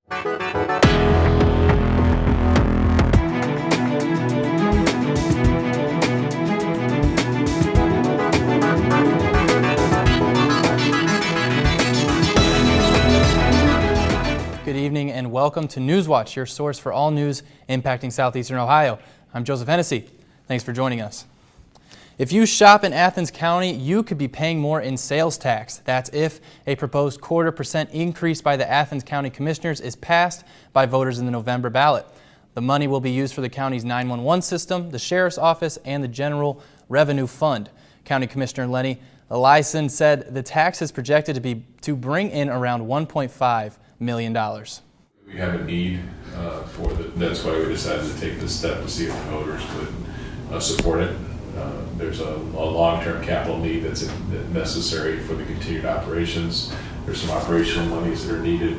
Good evening and welcome to Newswatch, your source for all news impacting southeastern Ohio. I'm Joseph Hennessy. Thanks for joining us. If you shop in Athens County, you could be paying more in sales tax. That's if a proposed 0.25% increase by the Athens County Commissioners is passed by voters in the November ballot. The money will be used for the county's 911 system, the Sheriff's Office, and the General Revenue Fund. County Commissioner Lenny Eliason said the tax is projected to bring in around $1.5 million. We have a need that's why we decided to take this step to see if the voters would support it. There's a long-term capital need that's necessary for the continued operations. There's some operational monies that are needed.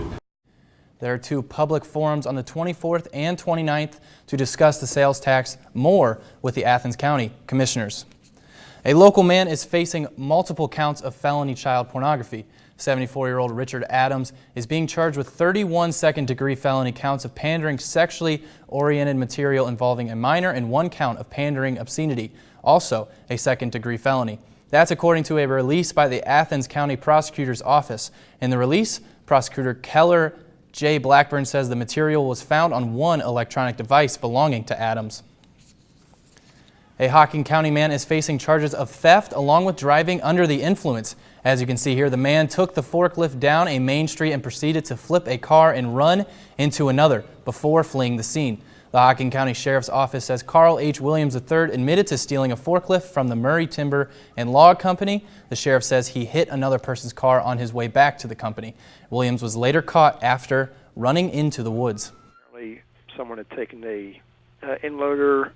There are two public forums on the 24th and 29th to discuss the sales tax more with the Athens County Commissioners. A local man is facing multiple counts of felony child pornography. 74-year-old Richard Adams is being charged with 31 second-degree felony counts of pandering sexually oriented material involving a minor and 1 count of pandering obscenity, also a second-degree felony. That's according to a release by the Athens County Prosecutor's Office. In the release, Prosecutor Keller J. Blackburn says the material was found on 1 electronic device belonging to Adams. A Hocking County man is facing charges of theft along with driving under the influence. As you can see here, the man took the forklift down a main street and proceeded to flip a car and run into another before fleeing the scene. The Hocking County Sheriff's Office says Carl H. Williams III admitted to stealing a forklift from the Murray Timber and Log Company. The sheriff says he hit another person's car on his way back to the company. Williams was later caught after running into the woods. Someone had taken a inloader,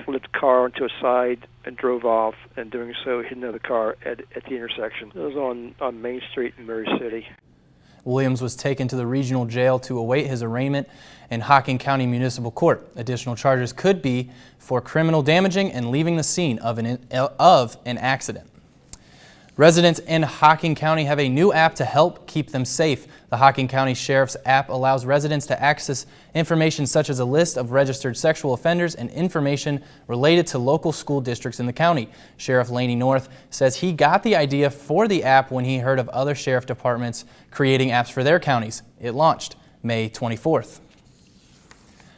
flipped the car onto a side and drove off, and doing so hit another car at the intersection. It was on Main Street in Murray City. Williams was taken to the regional jail to await his arraignment in Hocking County Municipal Court. Additional charges could be for criminal damaging and leaving the scene of an accident. Residents in Hocking County have a new app to help keep them safe. The Hocking County Sheriff's app allows residents to access information such as a list of registered sexual offenders and information related to local school districts in the county. Sheriff Laney North says he got the idea for the app when he heard of other sheriff departments creating apps for their counties. It launched May 24th.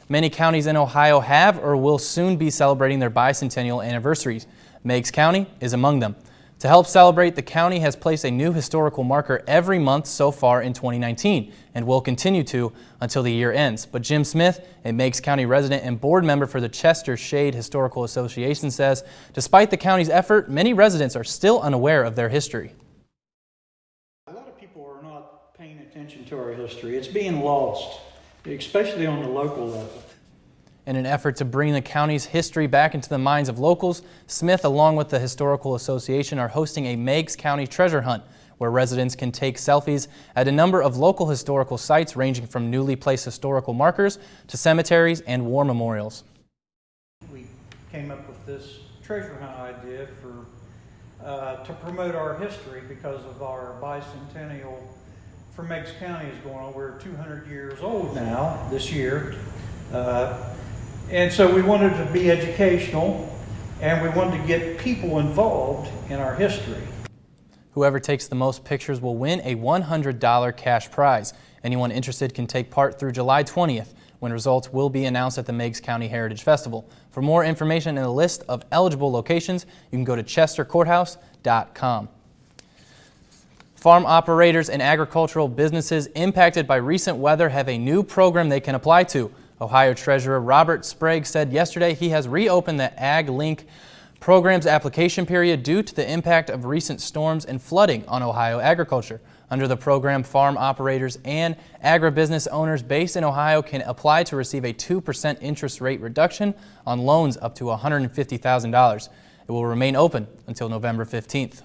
Many counties in Ohio have or will soon be celebrating their bicentennial anniversaries. Meigs County is among them. To help celebrate, the county has placed a new historical marker every month so far in 2019 and will continue to until the year ends. But Jim Smith, a Meigs County resident and board member for the Chester Shade Historical Association, says despite the county's effort, many residents are still unaware of their history. A lot of people are not paying attention to our history. It's being lost, especially on the local level. In an effort to bring the county's history back into the minds of locals, Smith, along with the Historical Association, are hosting a Meigs County treasure hunt where residents can take selfies at a number of local historical sites ranging from newly placed historical markers to cemeteries and war memorials. We came up with this treasure hunt idea to promote our history because of our bicentennial for Meigs County is going on. We're 200 years old now this year. And so we wanted to be educational, and we wanted to get people involved in our history. Whoever takes the most pictures will win a $100 cash prize. Anyone interested can take part through July 20th, when results will be announced at the Meigs County Heritage Festival. For more information and a list of eligible locations, you can go to chestercourthouse.com. Farm operators and agricultural businesses impacted by recent weather have a new program they can apply to. Ohio Treasurer Robert Sprague said yesterday he has reopened the Ag Link program's application period due to the impact of recent storms and flooding on Ohio agriculture. Under the program, farm operators and agribusiness owners based in Ohio can apply to receive a 2% interest rate reduction on loans up to $150,000. It will remain open until November 15th.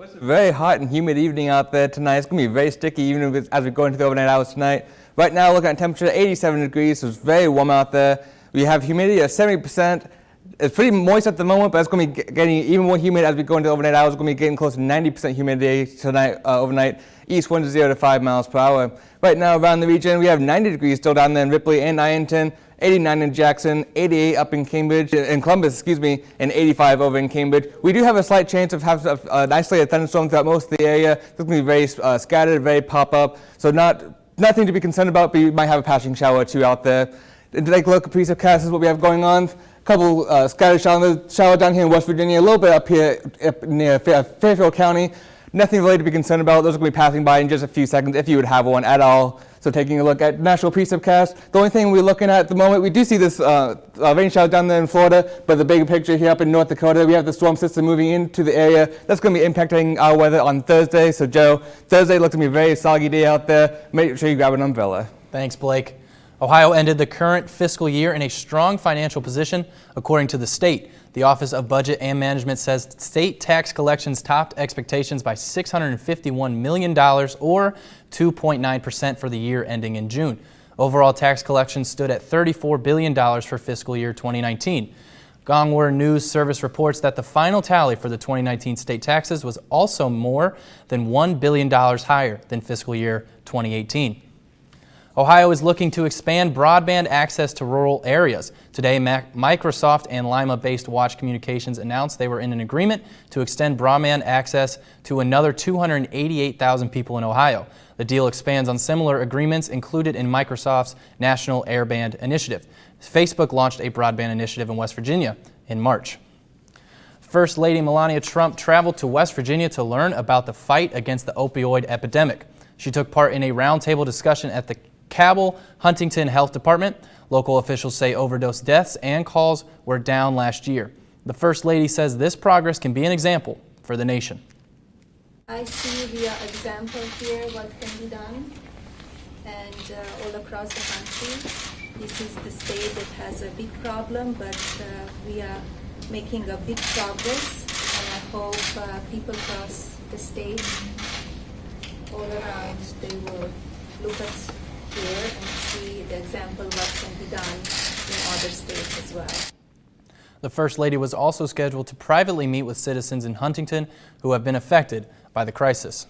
It's a very hot and humid evening out there tonight. It's going to be very sticky even as we go into the overnight hours tonight. Right now, looking at temperature 87 degrees, so it's very warm out there. We have humidity of 70%, It's pretty moist at the moment, but it's going to be getting even more humid as we go into the overnight hours. It's going to be getting close to 90% humidity tonight, overnight. East winds 0 to 5 miles per hour. Right now around the region, we have 90 degrees still down there in Ripley and Ironton, 89 in Jackson, 88 up in Cambridge, in Columbus, and 85 over in Cambridge. We do have a slight chance of having an isolated thunderstorm throughout most of the area. It's going to be very scattered, very pop-up, so nothing to be concerned about, but you might have a passing shower or two out there. And to take a look at precipitations, is what we have going on. A couple scattered showers down here in West Virginia, a little bit up here near Fairfield County. Nothing really to be concerned about. Those are going to be passing by in just a few seconds if you would have one at all. So taking a look at national precipcast, the only thing we're looking at the moment, we do see this rain shower down there in Florida, but the bigger picture here up in North Dakota, we have the storm system moving into the area. That's going to be impacting our weather on Thursday. So Joe, Thursday looks to be a very soggy day out there. Make sure you grab an umbrella. Thanks, Blake. Ohio ended the current fiscal year in a strong financial position, according to the state. The Office of Budget and Management says state tax collections topped expectations by $651 million, or 2.9% for the year ending in June. Overall tax collections stood at $34 billion for fiscal year 2019. Gongwer News Service reports that the final tally for the 2019 state taxes was also more than $1 billion higher than fiscal year 2018. Ohio is looking to expand broadband access to rural areas. Today, Microsoft and Lima-based Watch Communications announced they were in an agreement to extend broadband access to another 288,000 people in Ohio. The deal expands on similar agreements included in Microsoft's National Airband Initiative. Facebook launched a broadband initiative in West Virginia in March. First Lady Melania Trump traveled to West Virginia to learn about the fight against the opioid epidemic. She took part in a roundtable discussion at the Cabell Huntington Health Department. Local officials say overdose deaths and calls were down last year. The First Lady says this progress can be an example for the nation. I see via example here what can be done, and all across the country. This is the state that has a big problem, but we are making a big progress, and I hope people across the state, all around, they will look at here and see the example what can be done in other states as well. The First Lady was also scheduled to privately meet with citizens in Huntington who have been affected by the crisis.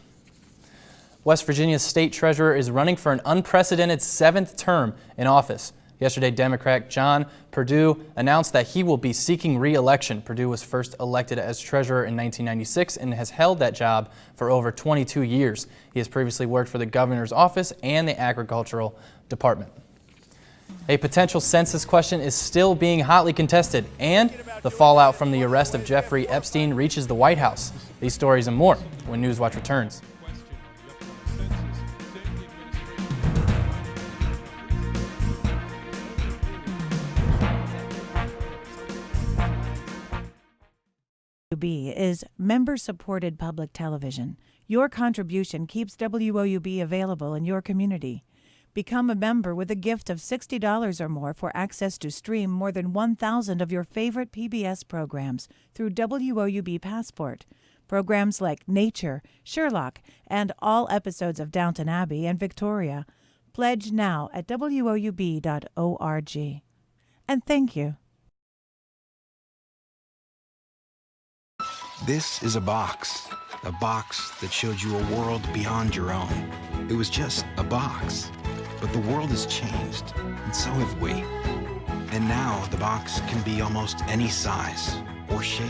West Virginia's state treasurer is running for an unprecedented 7th term in office. Yesterday, Democrat John Perdue announced that he will be seeking re-election. Perdue was first elected as treasurer in 1996 and has held that job for over 22 years. He has previously worked for the governor's office and the agricultural department. A potential census question is still being hotly contested, and the fallout from the arrest of Jeffrey Epstein reaches the White House. These stories and more when Newswatch returns. WOUB is member-supported public television. Your contribution keeps WOUB available in your community. Become a member with a gift of $60 or more for access to stream more than 1,000 of your favorite PBS programs through WOUB Passport. Programs like Nature, Sherlock, and all episodes of Downton Abbey and Victoria. Pledge now at WOUB.org. And thank you. This is a box that showed you a world beyond your own. It was just a box, but the world has changed, and so have we. And now the box can be almost any size or shape.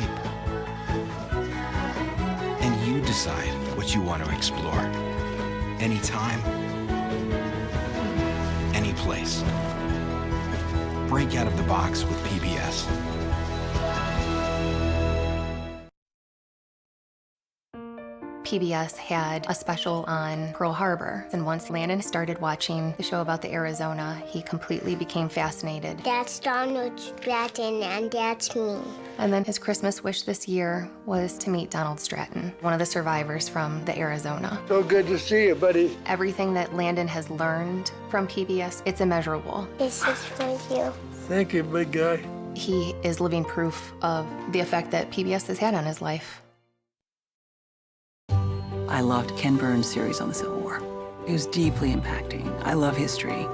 And you decide what you want to explore. Anytime, any place. Break out of the box with PBS. PBS had a special on Pearl Harbor, and once Landon started watching the show about the Arizona, he completely became fascinated. That's Donald Stratton, and that's me. And then his Christmas wish this year was to meet Donald Stratton, one of the survivors from the Arizona. So good to see you, buddy. Everything that Landon has learned from PBS, it's immeasurable. This is for you. Thank you, big guy. He is living proof of the effect that PBS has had on his life. I loved Ken Burns' series on the Civil War. It was deeply impacting. I love history.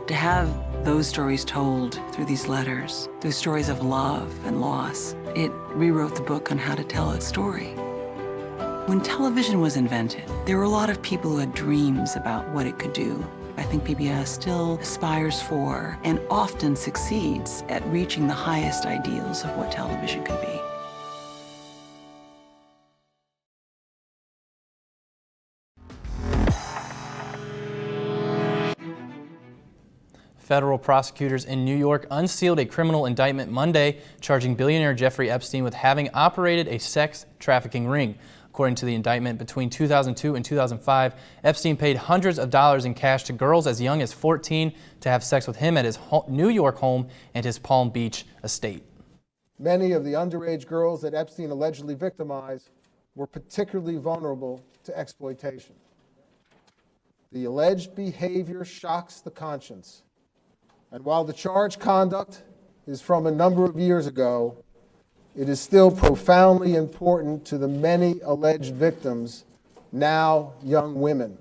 To have Those stories told through these letters, through stories of love and loss, it rewrote the book on how to tell a story. When television was invented, there were a lot of people who had dreams about what it could do. I think PBS still aspires for and often succeeds at reaching the highest ideals of what television could be. Federal prosecutors in New York unsealed a criminal indictment Monday charging billionaire Jeffrey Epstein with having operated a sex trafficking ring. According to the indictment, between 2002 and 2005, Epstein paid hundreds of dollars in cash to girls as young as 14 to have sex with him at his New York home and his Palm Beach estate. Many of the underage girls that Epstein allegedly victimized were particularly vulnerable to exploitation. The alleged behavior shocks the conscience. And while the charged conduct is from a number of years ago, it is still profoundly important to the many alleged victims, now young women.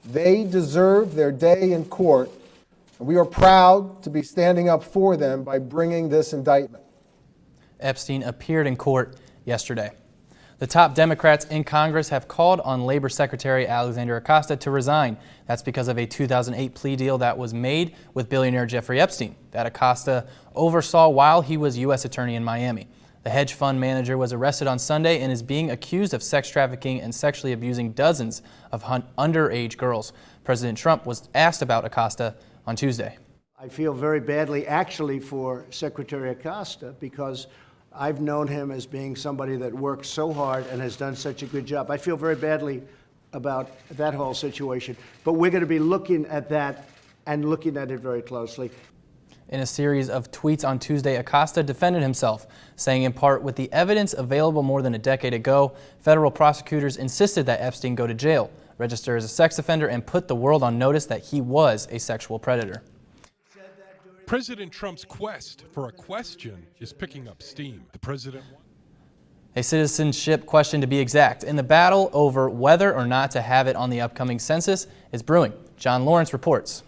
They deserve their day in court, and we are proud to be standing up for them by bringing this indictment. Epstein appeared in court yesterday. The top Democrats in Congress have called on Labor Secretary Alexander Acosta to resign. That's because of a 2008 plea deal that was made with billionaire Jeffrey Epstein that Acosta oversaw while he was U.S. Attorney in Miami. The hedge fund manager was arrested on Sunday and is being accused of sex trafficking and sexually abusing dozens of underage girls. President Trump was asked about Acosta on Tuesday. I feel very badly actually for Secretary Acosta because I've known him as being somebody that works so hard and has done such a good job. I feel very badly about that whole situation, but we're going to be looking at that and looking at it very closely. In a series of tweets on Tuesday, Acosta defended himself, saying in part, with the evidence available more than a decade ago, federal prosecutors insisted that Epstein go to jail, register as a sex offender, and put the world on notice that he was a sexual predator. President Trump's quest for a question is picking up steam. The president A citizenship question to be exact, and the battle over whether or not to have it on the upcoming census is brewing. John Lawrence reports.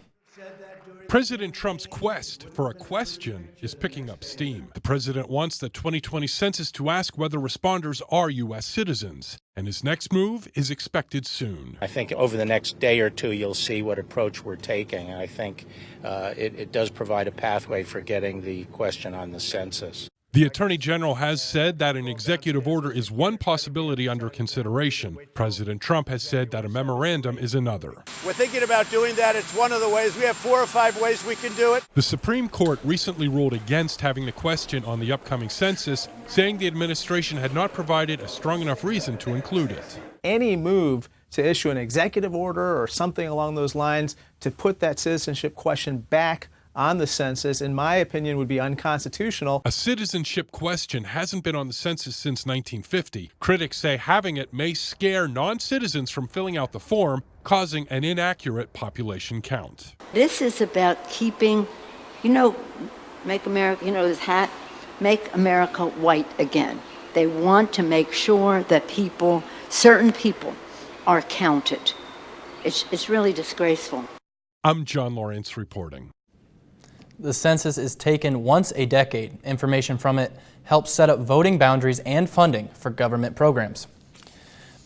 President Trump's quest for a question is picking up steam. The president wants the 2020 census to ask whether responders are U.S. citizens, and his next move is expected soon. I think over the next day or two, you'll see what approach we're taking. And I think it does provide a pathway for getting the question on the census. The Attorney General has said that an executive order is one possibility under consideration. President Trump has said that a memorandum is another. We're thinking about doing that. It's one of the ways. We have 4 or 5 ways we can do it. The Supreme Court recently ruled against having the question on the upcoming census, saying the administration had not provided a strong enough reason to include it. Any move to issue an executive order or something along those lines to put that citizenship question back on the census, in my opinion, would be unconstitutional. A citizenship question hasn't been on the census since 1950. Critics say having it may scare non-citizens from filling out the form, causing an inaccurate population count. This is about keeping, make America, this hat, make America white again. They want to make sure that certain people are counted. It's really disgraceful. I'm John Lawrence reporting. The census is taken once a decade. Information from it helps set up voting boundaries and funding for government programs.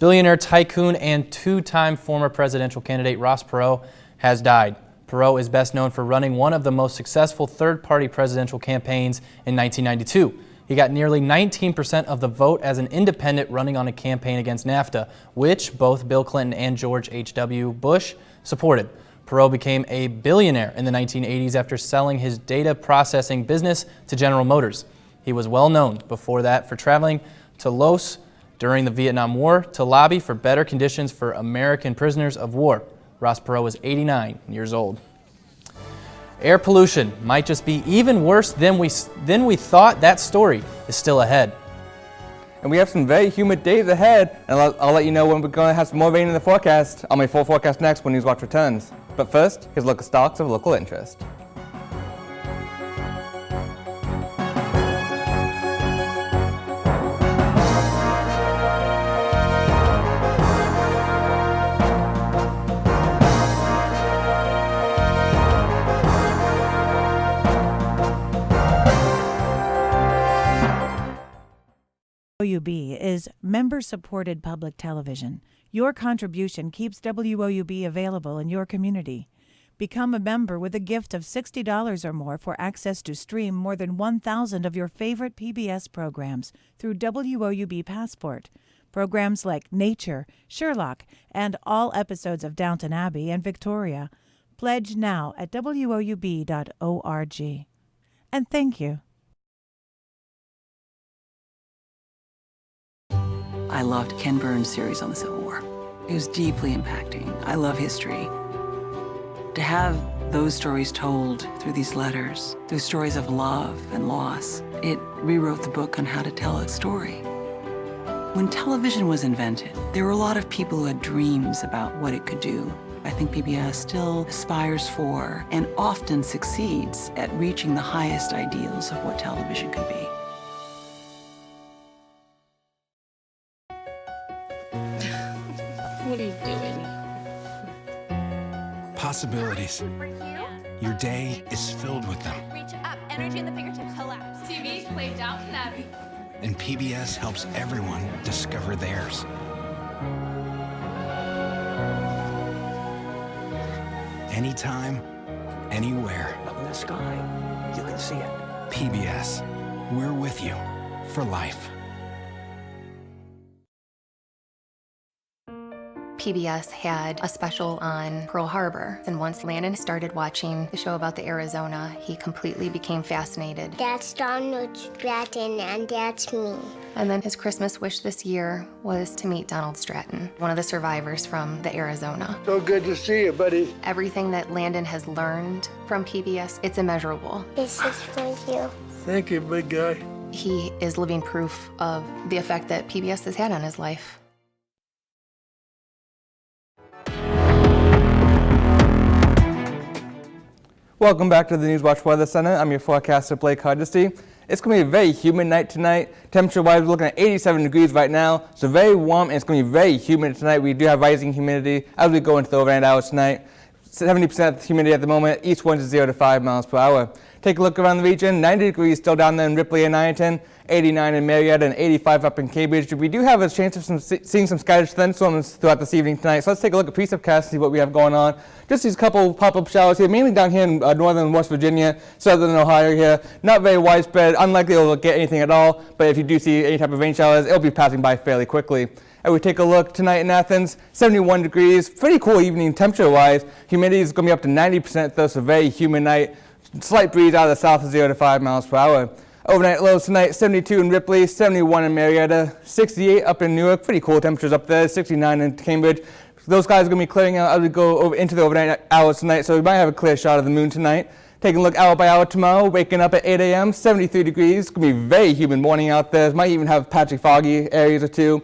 Billionaire tycoon and two-time former presidential candidate Ross Perot has died. Perot is best known for running one of the most successful third-party presidential campaigns in 1992. He got nearly 19% of the vote as an independent running on a campaign against NAFTA, which both Bill Clinton and George H.W. Bush supported. Perot became a billionaire in the 1980s after selling his data processing business to General Motors. He was well known before that for traveling to Laos during the Vietnam War to lobby for better conditions for American prisoners of war. Ross Perot was 89 years old. Air pollution might just be even worse than we thought. That story is still ahead. And we have some very humid days ahead, and I'll let you know when we're going to have some more rain in the forecast on my full forecast next when Newswatch returns. But first, here's a look at stocks of local interest. member-supported public television. Your contribution keeps WOUB available in your community. Become a member with a gift of $60 or more for access to stream more than 1,000 of your favorite PBS programs through WOUB Passport. Programs like Nature, Sherlock, and all episodes of Downton Abbey and Victoria. Pledge now at woub.org. And thank you. I loved Ken Burns' series on the Civil War. It was deeply impacting. I love history. To have those stories told through these letters, through stories of love and loss, it rewrote the book on how to tell its story. When television was invented, there were a lot of people who had dreams about what it could do. I think PBS still aspires for and often succeeds at reaching the highest ideals of what television could be. What are you doing? Possibilities. Your day is filled with them. Reach up, energy in the fingertips, collapse. TV, play Downton Abbey. And PBS helps everyone discover theirs. Anytime, anywhere. Up in the sky, you can see it. PBS, we're with you for life. PBS had a special on Pearl Harbor, and once Landon started watching the show about the Arizona, he completely became fascinated. That's Donald Stratton, and that's me. And then his Christmas wish this year was to meet Donald Stratton, one of the survivors from the Arizona. So good to see you, buddy. Everything that Landon has learned from PBS, it's immeasurable. This is for you. Thank you, big guy. He is living proof of the effect that PBS has had on his life. Welcome back to the Newswatch Weather Center. I'm your forecaster, Blake Hardesty. It's going to be a very humid night tonight. Temperature-wise, we're looking at 87 degrees right now, so very warm, and it's going to be very humid tonight. We do have rising humidity as we go into the overnight hours tonight. 70% humidity at the moment, east winds is 0 to 5 miles per hour. Take a look around the region, 90 degrees still down there in Ripley and Ironton, 89 in Marietta, and 85 up in Cambridge. We do have a chance of seeing some scattered thunderstorms throughout this evening tonight, so let's take a look at precipcast and see what we have going on. Just these couple pop-up showers here, mainly down here in northern West Virginia, southern Ohio here. Not very widespread, unlikely to get anything at all, but if you do see any type of rain showers, it'll be passing by fairly quickly. And we take a look tonight in Athens, 71 degrees, pretty cool evening temperature-wise. Humidity is going to be up to 90% though, so very humid night. Slight breeze out of the south of 0 to 5 miles per hour. Overnight lows tonight, 72 in Ripley, 71 in Marietta, 68 up in Newark, pretty cool temperatures up there, 69 in Cambridge. Those skies are going to be clearing out as we go over into the overnight hours tonight, so we might have a clear shot of the moon tonight. Taking a look hour by hour tomorrow, waking up at 8 a.m., 73 degrees. It's going to be a very humid morning out there. Might even have patchy foggy areas or two.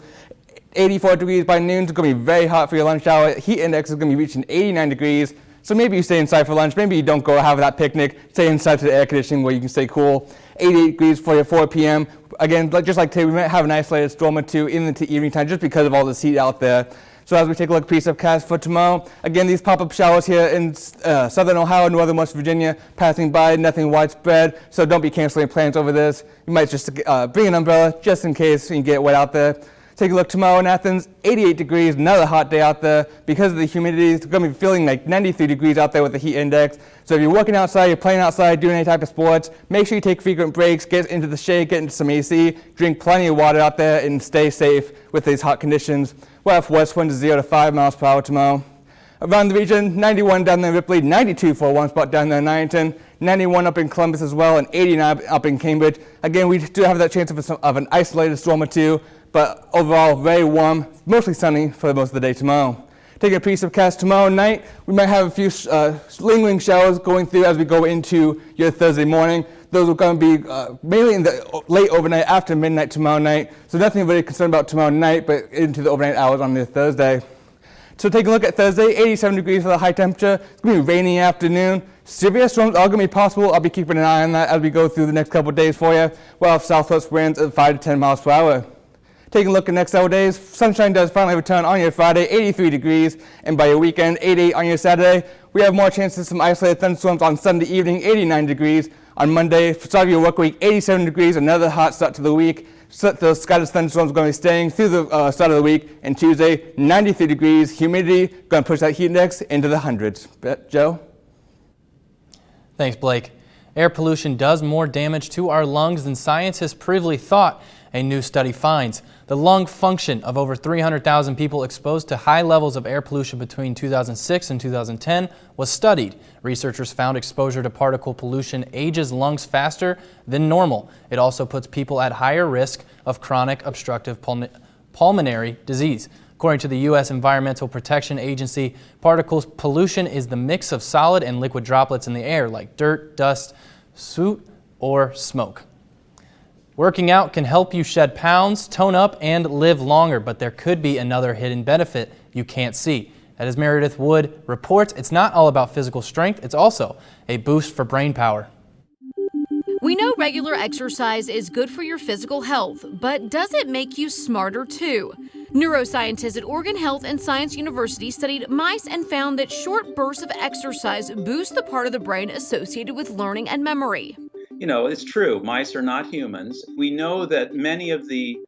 84 degrees by noon. It's going to be very hot for your lunch hour. Heat index is going to be reaching 89 degrees. So maybe you stay inside for lunch. Maybe you don't go have that picnic. Stay inside to the air conditioning where you can stay cool. 88 degrees for your 4 p.m. Again, just like today, we might have an isolated storm or two into evening time just because of all this heat out there. So as we take a look at precipcast for tomorrow, again, these pop-up showers here in southern Ohio, northern West Virginia, passing by, nothing widespread. So don't be canceling plans over this. You might just bring an umbrella just in case you get wet out there. Take a look tomorrow in Athens, 88 degrees, another hot day out there. Because of the humidity, it's going to be feeling like 93 degrees out there with the heat index. So if you're working outside, you're playing outside, doing any type of sports, make sure you take frequent breaks, get into the shade, get into some AC, drink plenty of water out there, and stay safe with these hot conditions. We'll have west winds 0 to 5 miles per hour tomorrow. Around the region, 91 down there in Ripley, 92 for one spot down there in Ironton, 91 up in Columbus as well, and 89 up in Cambridge. Again, we do have that chance of an isolated storm or two, but overall very warm, mostly sunny for most of the day tomorrow. Taking a precipcast tomorrow night, we might have a few lingering showers going through as we go into your Thursday morning. Those are going to be mainly in the late overnight after midnight tomorrow night. So nothing really concerned about tomorrow night, but into the overnight hours on your Thursday. So take a look at Thursday, 87 degrees for the high temperature. It's going to be rainy afternoon. Severe storms are going to be possible. I'll be keeping an eye on that as we go through the next couple of days for you. We'll have southwest winds at 5 to 10 miles per hour. Taking a look at the next several days, sunshine does finally return on your Friday, 83 degrees, and by your weekend, 88 on your Saturday. We have more chances of some isolated thunderstorms on Sunday evening, 89 degrees. On Monday, start of your work week, 87 degrees, another hot start to the week. The scattered thunderstorms are going to be staying through the start of the week. And Tuesday, 93 degrees, humidity, going to push that heat index into the hundreds. Joe? Thanks, Blake. Air pollution does more damage to our lungs than scientists previously thought, a new study finds. The lung function of over 300,000 people exposed to high levels of air pollution between 2006 and 2010 was studied. Researchers found exposure to particle pollution ages lungs faster than normal. It also puts people at higher risk of chronic obstructive pulmonary disease. According to the U.S. Environmental Protection Agency, particle pollution is the mix of solid and liquid droplets in the air, like dirt, dust, soot, or smoke. Working out can help you shed pounds, tone up, and live longer, but there could be another hidden benefit you can't see. As Meredith Wood reports, it's not all about physical strength, it's also a boost for brain power. We know regular exercise is good for your physical health, but does it make you smarter too? Neuroscientists at Oregon Health and Science University studied mice and found that short bursts of exercise boost the part of the brain associated with learning and memory. You know, it's true. Mice are not humans. We know that many of the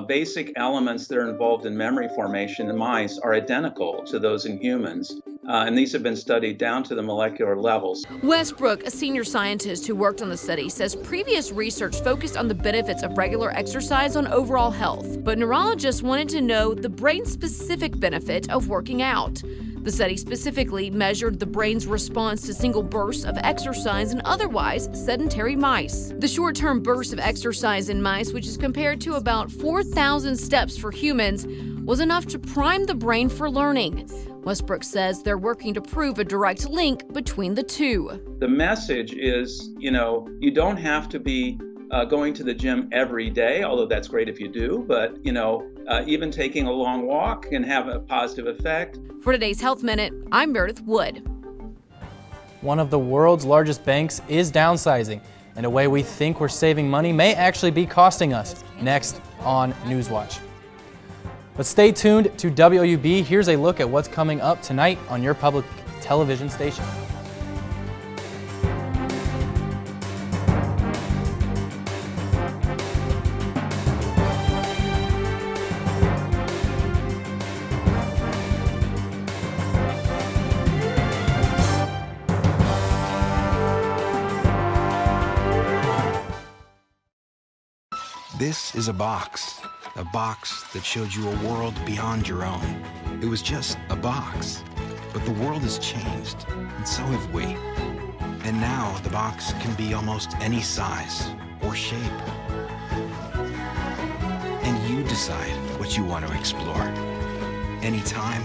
basic elements that are involved in memory formation in mice are identical to those in humans. And these have been studied down to the molecular levels. Westbrook, a senior scientist who worked on the study, says previous research focused on the benefits of regular exercise on overall health, but neurologists wanted to know the brain-specific benefit of working out. The study specifically measured the brain's response to single bursts of exercise in otherwise sedentary mice. The short-term bursts of exercise in mice, which is compared to about 4,000 steps for humans, was enough to prime the brain for learning. Westbrook says they're working to prove a direct link between the two. The message is, you know, you don't have to be going to the gym every day, although that's great if you do, but, you know, even taking a long walk can have a positive effect. For today's Health Minute, I'm Meredith Wood. One of the world's largest banks is downsizing, and a way we think we're saving money may actually be costing us. Next on Newswatch. But stay tuned to WOUB. Here's a look at what's coming up tonight on your public television station. This is a box that showed you a world beyond your own. It was just a box, but the world has changed, and so have we. And now the box can be almost any size or shape. And you decide what you want to explore. Anytime,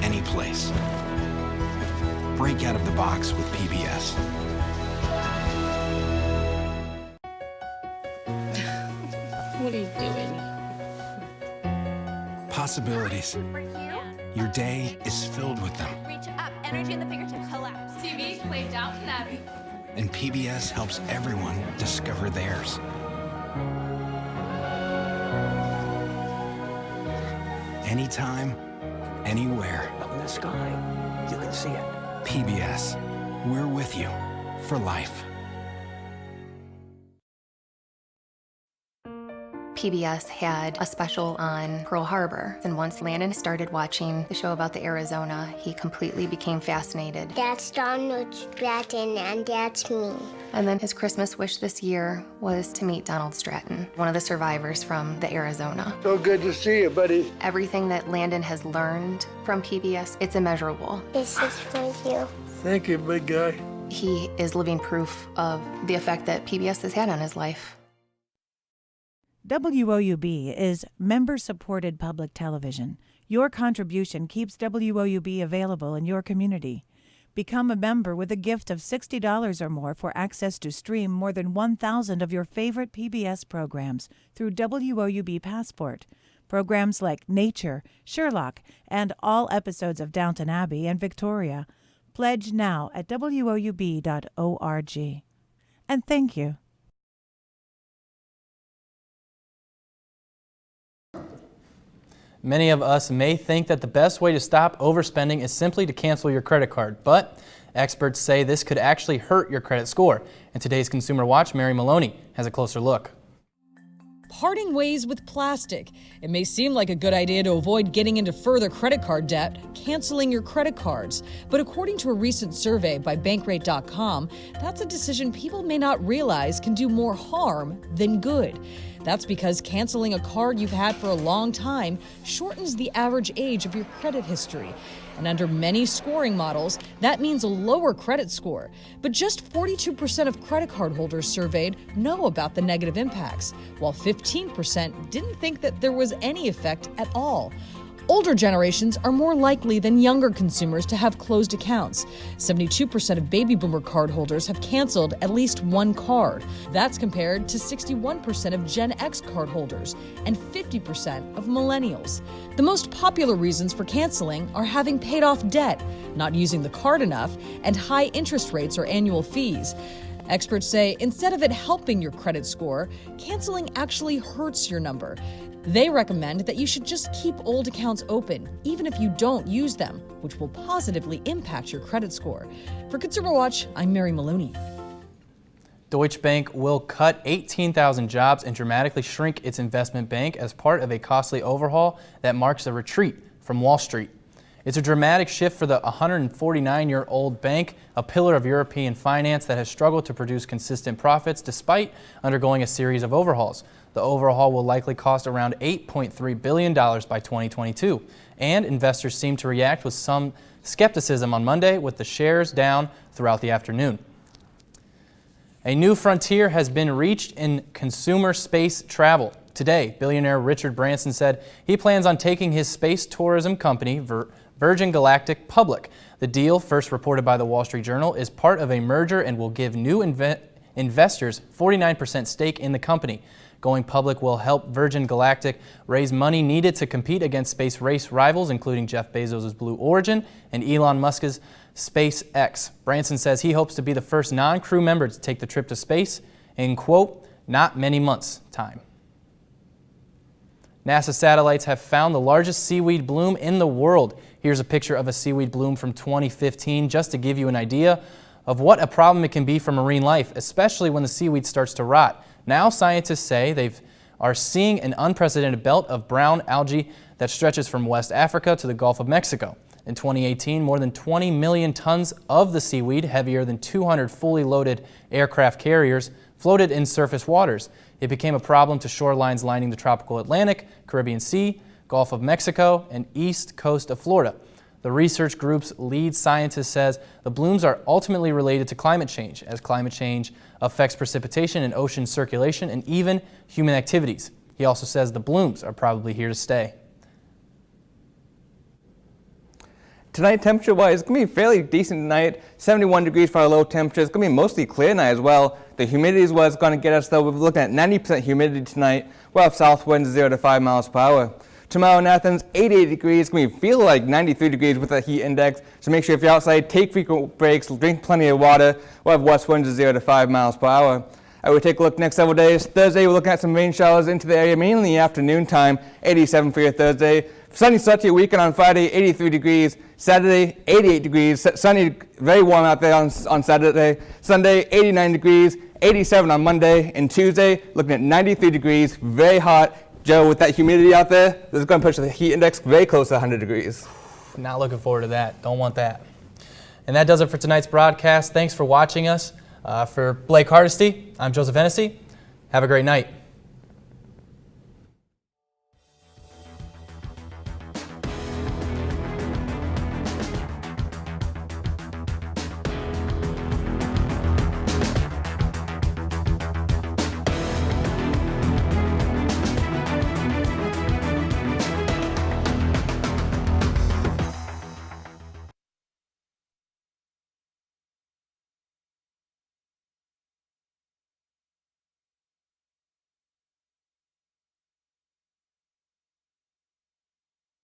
any place. Break out of the box with PBS. What are you doing? Possibilities. Your day is filled with them. Reach up, energy in the fingertips, collapse. TV, play Downton Abbey. And PBS helps everyone discover theirs. Anytime, anywhere. Up in the sky, you can see it. PBS, we're with you for life. PBS had a special on Pearl Harbor, and once Landon started watching the show about the Arizona, he completely became fascinated. That's Donald Stratton, and that's me. And then his Christmas wish this year was to meet Donald Stratton, one of the survivors from the Arizona. So good to see you, buddy. Everything that Landon has learned from PBS, it's immeasurable. This is for you. Thank you, big guy. He is living proof of the effect that PBS has had on his life. WOUB is member-supported public television. Your contribution keeps WOUB available in your community. Become a member with a gift of $60 or more for access to stream more than 1,000 of your favorite PBS programs through WOUB Passport. Programs like Nature, Sherlock, and all episodes of Downton Abbey and Victoria. Pledge now at WOUB.org. And thank you. Many of us may think that the best way to stop overspending is simply to cancel your credit card, but Experts say this could actually hurt your credit score. In today's Consumer Watch, Mary Maloney has a closer look. Parting ways with plastic. It may seem like a good idea to avoid getting into further credit card debt, canceling your credit cards. But according to a recent survey by Bankrate.com, that's a decision people may not realize can do more harm than good. That's because canceling a card you've had for a long time shortens the average age of your credit history. And under many scoring models, that means a lower credit score. But just 42% of credit card holders surveyed know about the negative impacts, while 15% didn't think that there was any effect at all. Older generations are more likely than younger consumers to have closed accounts. 72% of baby boomer card holders have canceled at least one card. That's compared to 61% of Gen X card holders and 50% of millennials. The most popular reasons for canceling are having paid off debt, not using the card enough, and high interest rates or annual fees. Experts say instead of it helping your credit score, canceling actually hurts your number. They recommend that you should just keep old accounts open, even if you don't use them, which will positively impact your credit score. For Consumer Watch, I'm Mary Maloney. Deutsche Bank will cut 18,000 jobs and dramatically shrink its investment bank as part of a costly overhaul that marks a retreat from Wall Street. It's a dramatic shift for the 149-year-old bank, a pillar of European finance that has struggled to produce consistent profits despite undergoing a series of overhauls. The overhaul will likely cost around $8.3 billion by 2022, and investors seem to react with some skepticism on Monday, with the shares down throughout the afternoon. A new frontier has been reached in consumer space travel. Today, billionaire Richard Branson said he plans on taking his space tourism company, Virgin Galactic, public. The deal, first reported by the Wall Street Journal, is part of a merger and will give new investors 49% stake in the company. Going public will help Virgin Galactic raise money needed to compete against space race rivals, including Jeff Bezos' Blue Origin and Elon Musk's SpaceX. Branson says he hopes to be the first non-crew member to take the trip to space in, quote, not many months' time. NASA satellites have found the largest seaweed bloom in the world. Here's a picture of a seaweed bloom from 2015, just to give you an idea of what a problem it can be for marine life, especially when the seaweed starts to rot. Now scientists say they are seeing an unprecedented belt of brown algae that stretches from West Africa to the Gulf of Mexico. In 2018, more than 20 million tons of the seaweed, heavier than 200 fully loaded aircraft carriers, floated in surface waters. It became a problem to shorelines lining the tropical Atlantic, Caribbean Sea, Gulf of Mexico, and east coast of Florida. The research group's lead scientist says the blooms are ultimately related to climate change, as climate change affects precipitation and ocean circulation and even human activities. He also says the blooms are probably here to stay. Tonight, temperature-wise, it's going to be fairly decent tonight. 71 degrees for our low temperature. It's going to be mostly clear tonight as well. The humidity is what's going to get us, though. We're looking at 90% humidity tonight. We'll have south winds 0 to 5 miles per hour. Tomorrow in Athens, 88 degrees. It's going to feel like 93 degrees with a heat index. So make sure if you're outside, take frequent breaks, drink plenty of water. We'll have west winds 0 to 5 miles per hour. I will take a look next several days. Thursday, we're looking at some rain showers into the area, mainly in the afternoon time. 87 for your Thursday. Sunny start to your weekend on Friday, 83 degrees. Saturday, 88 degrees. Sunny, very warm out there on Saturday. Sunday, 89 degrees. 87 on Monday. And Tuesday, looking at 93 degrees. Very hot. Joe, with that humidity out there, this is going to push the heat index very close to 100 degrees. Not looking forward to that. Don't want that. And that does it for tonight's broadcast. Thanks for watching us. For Blake Hardesty, I'm Joseph Hennessy. Have a great night.